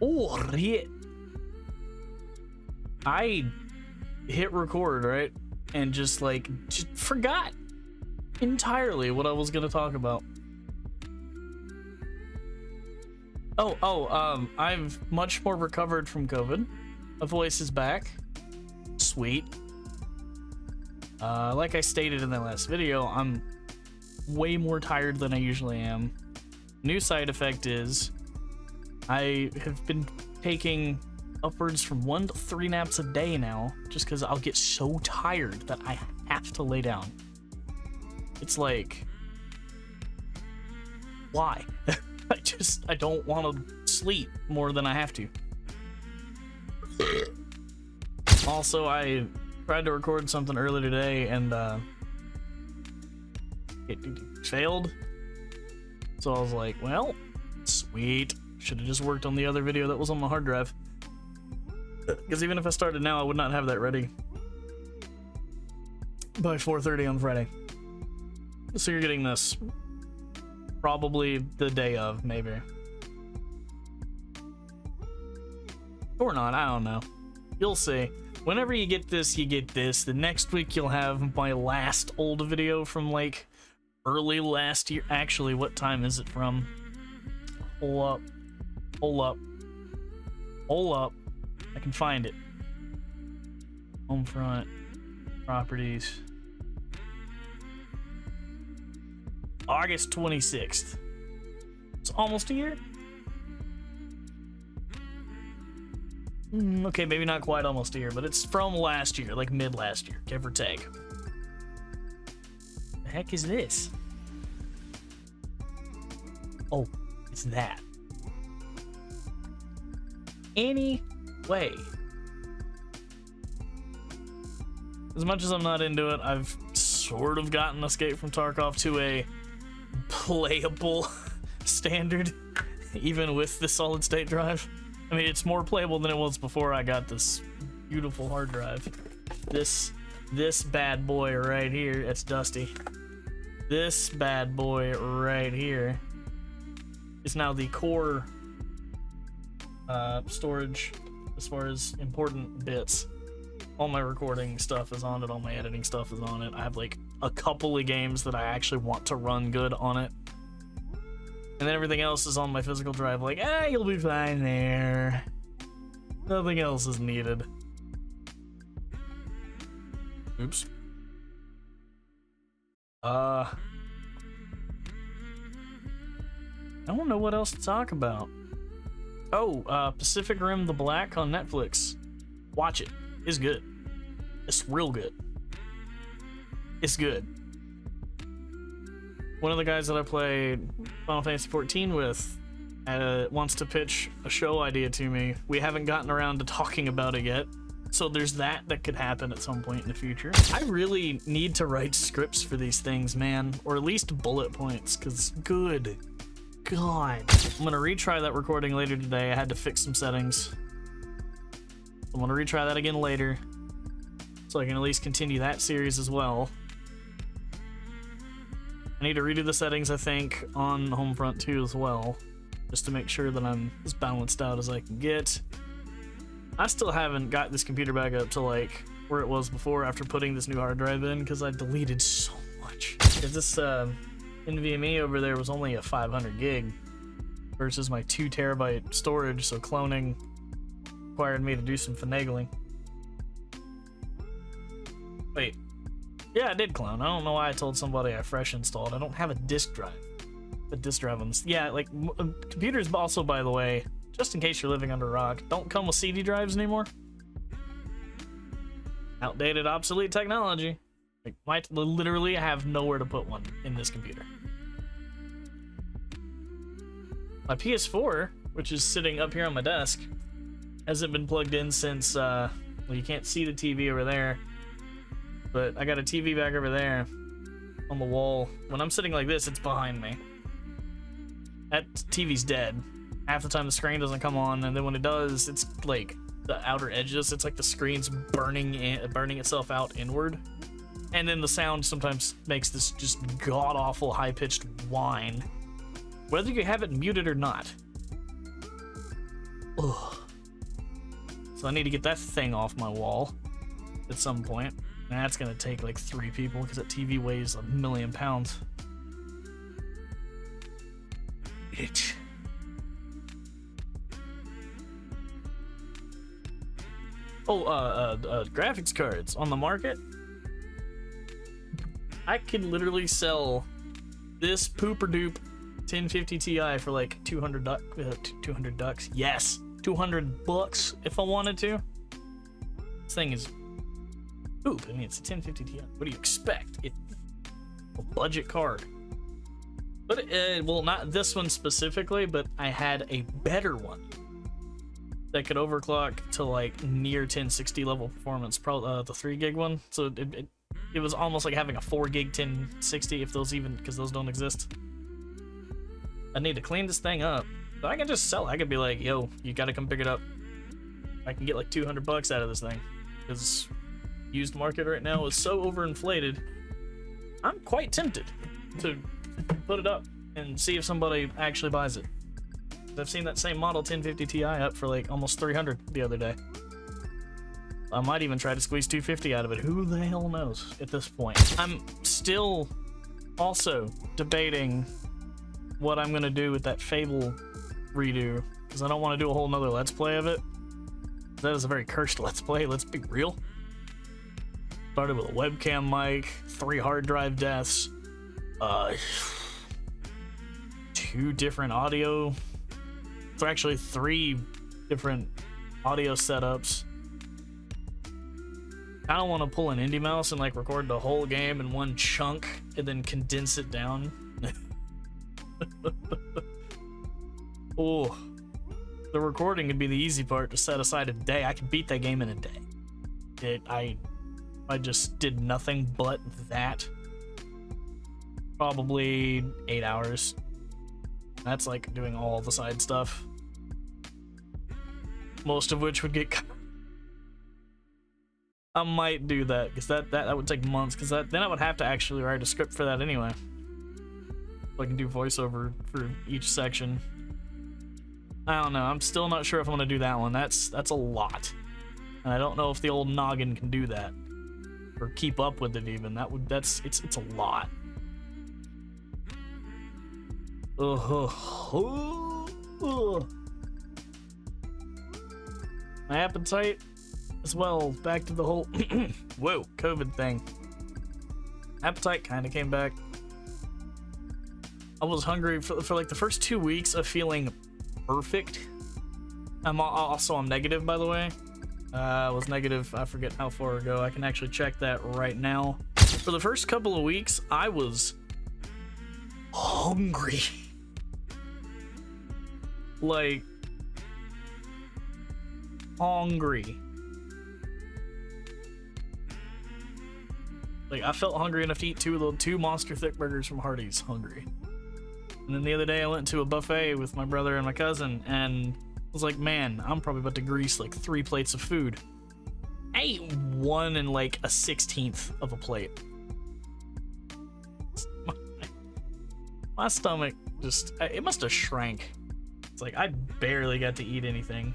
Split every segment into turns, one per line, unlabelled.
Oh, yeah. I hit record, right? And just forgot entirely what I was gonna talk about. I've much more recovered from COVID. My voice is back. Sweet. Like I stated in the last video, I'm way more tired than I usually am. New side effect is I have been taking upwards from 1 to 3 naps a day now, just because I'll get so tired that I have to lay down. It's like, why? I don't want to sleep more than I have to. Also, I tried to record something earlier today and it failed. So I was like, well, sweet. Should have just worked on the other video that was on my hard drive. Because even if I started now, I would not have that ready by 4:30 on Friday. So you're getting this probably the day of, maybe. Or not, I don't know. You'll see. Whenever you get this, you get this. The next week you'll have my last old video from like early last year. Actually, what time is it from? Hold up. I can find it. Homefront properties. August 26th. It's almost a year. Okay, maybe not quite almost a year, but it's from last year, like mid last year, give or take. The heck is this? Oh, it's that. Anyway, as much as I'm not into it, I've sort of gotten Escape from Tarkov to a playable standard, even with the solid state drive. I mean, it's more playable than it was before I got this beautiful hard drive. This bad boy right here, it's dusty. This bad boy right here is now the core storage as far as important bits. All my recording stuff is on it, all my editing stuff is on it. I have like a couple of games that I actually want to run good on it. And then everything else is on my physical drive, like, you'll be fine there. Nothing else is needed. Oops. I don't know what else to talk about. Oh, Pacific Rim The Black on Netflix. Watch it. It's good. It's real good. It's good. One of the guys that I played Final Fantasy XIV with wants to pitch a show idea to me. We haven't gotten around to talking about it yet, so there's that could happen at some point in the future. I really need to write scripts for these things, man, or at least bullet points, because good God. I'm gonna retry that recording later today. I had to fix some settings. I'm gonna retry that again later, so I can at least continue that series as well. I need to redo the settings, I think, on Homefront 2 as well, just to make sure that I'm as balanced out as I can get. I still haven't got this computer back up to like where it was before after putting this new hard drive in, because I deleted so much. This NVMe over there was only a 500 gig versus my 2 terabyte storage, so cloning required me to do some finagling. Wait. Yeah, I did clone. I don't know why I told somebody I fresh installed. I don't have a disk drive. The disk drive on this. Yeah, like, computers also, by the way, just in case you're living under a rock, don't come with CD drives anymore. Outdated, obsolete technology. Like, literally, I have nowhere to put one in this computer. My PS4, which is sitting up here on my desk, hasn't been plugged in since, well, you can't see the TV over there. But I got a TV back over there on the wall. When I'm sitting like this, it's behind me. That TV's dead. Half the time the screen doesn't come on, and then when it does, it's like the outer edges. It's like the screen's burning itself out inward. And then the sound sometimes makes this just god-awful high-pitched whine, whether you have it muted or not. Ugh. So I need to get that thing off my wall at some point. And that's gonna take like 3 people because that TV weighs 1,000,000 pounds. Itch. Oh, graphics cards on the market. I could literally sell this pooper dupe 1050 Ti for like 200 ducks. Yes, $200 if I wanted to. This thing is poop. I mean, it's a 1050 Ti. What do you expect? It's a budget card. But well, not this one specifically, but I had a better one that could overclock to like near 1060 level performance, probably the 3 gig one. So it was almost like having a 4 gig 1060, if those even, because those don't exist. I need to clean this thing up, but I can just sell it. I could be like, yo, you gotta come pick it up. I can get like $200 out of this thing, because used market right now is so overinflated. I'm quite tempted to put it up and see if somebody actually buys it. I've seen that same model 1050 Ti up for like almost 300 the other day. I might even try to squeeze 250 out of it. Who the hell knows at this point? I'm still also debating what I'm gonna do with that Fable redo, because I don't want to do a whole nother Let's Play of it. That is a very cursed Let's Play, let's be real. Started with a webcam mic, 3 hard drive deaths, 2 different audio, actually 3 different audio setups. I don't want to pull an indie mouse and like record the whole game in one chunk and then condense it down. Oh, the recording could be the easy part. To set aside a day, I could beat that game in a day. I just did nothing but that. Probably 8 hours. That's like doing all the side stuff, most of which would get cut. I might do that, because that would take months, because then I would have to actually write a script for that anyway, so I can do voiceover for each section. I don't know, I'm still not sure if I'm gonna do that one. That's a lot, and I don't know if the old noggin can do that or keep up with it even. It's a lot. My appetite as well, back to the whole whoa, COVID thing. Appetite kind of came back. I was hungry for like the first 2 weeks of feeling perfect. I'm negative, by the way. I was negative, I forget how far ago. I can actually check that right now. For the first couple of weeks, I was hungry. Like, hungry. Like, I felt hungry enough to eat 2 monster thick burgers from Hardee's. Hungry. And then the other day I went to a buffet with my brother and my cousin, and I was like, man, I'm probably about to grease like 3 plates of food. I ate 1 and like a 16th of a plate. My stomach just, it must have shrank. It's like I barely got to eat anything.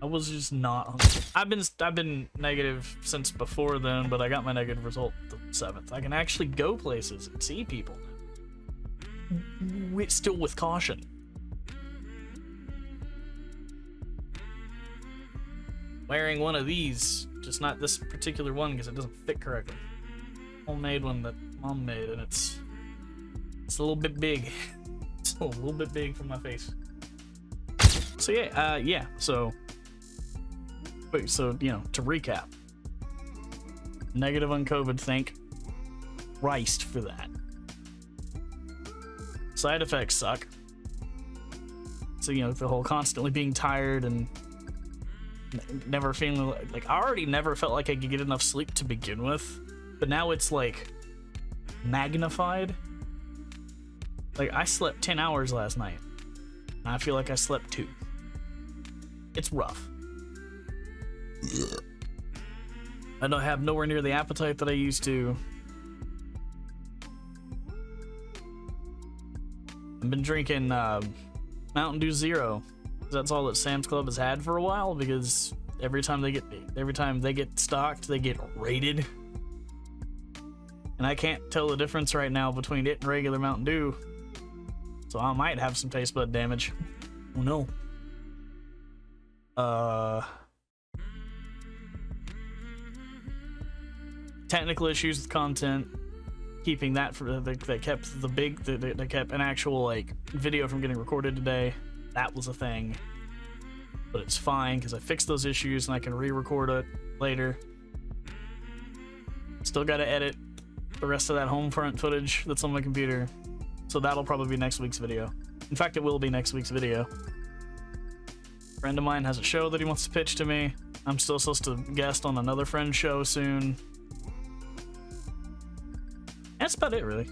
I was just not hungry. I've been negative since before then, but I got my negative result the 7th. I can actually go places and see people now. Still with caution. Wearing one of these, just not this particular one because it doesn't fit correctly. Homemade one that mom made, and it's a little bit big. It's a little bit big for my face. So yeah, so you know, to recap, negative on COVID, thank Christ for that. Side effects suck. So, you know, the whole constantly being tired and never feeling like, I already never felt like I could get enough sleep to begin with, but now it's like magnified. Like, I slept 10 hours last night, and I feel like I slept 2. It's rough. I don't have nowhere near the appetite that I used to. I've been drinking Mountain Dew Zero That's all that Sam's Club has had for a while, because every time they get stocked, they get raided. And I can't tell the difference right now between it and regular Mountain Dew. So I might have some taste bud damage. Oh no. Technical issues with content, keeping that for that kept an actual like video from getting recorded today. That was a thing, but it's fine because I fixed those issues and I can re-record it later. Still got to edit the rest of that home front footage that's on my computer, so that'll probably be next week's video. In fact, it will be next week's video. A friend of mine has a show that he wants to pitch to me. I'm still supposed to guest on another friend's show soon. That's about it, really.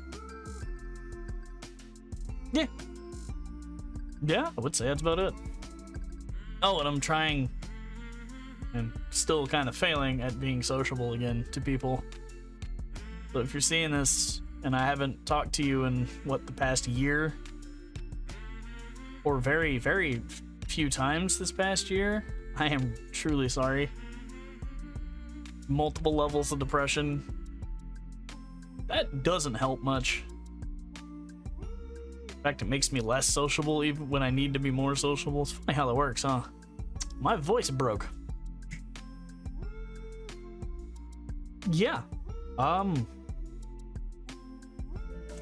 Yeah. Yeah, I would say that's about it. Oh, and I'm trying, and still kind of failing at being sociable again to people. So if you're seeing this, and I haven't talked to you in, what, the past year? Or very, very few times this past year, I am truly sorry. Multiple levels of depression. That doesn't help much. In fact, it makes me less sociable even when I need to be more sociable. It's funny how that works, huh? My voice broke. Yeah. I don't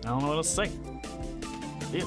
know what else to say. See ya.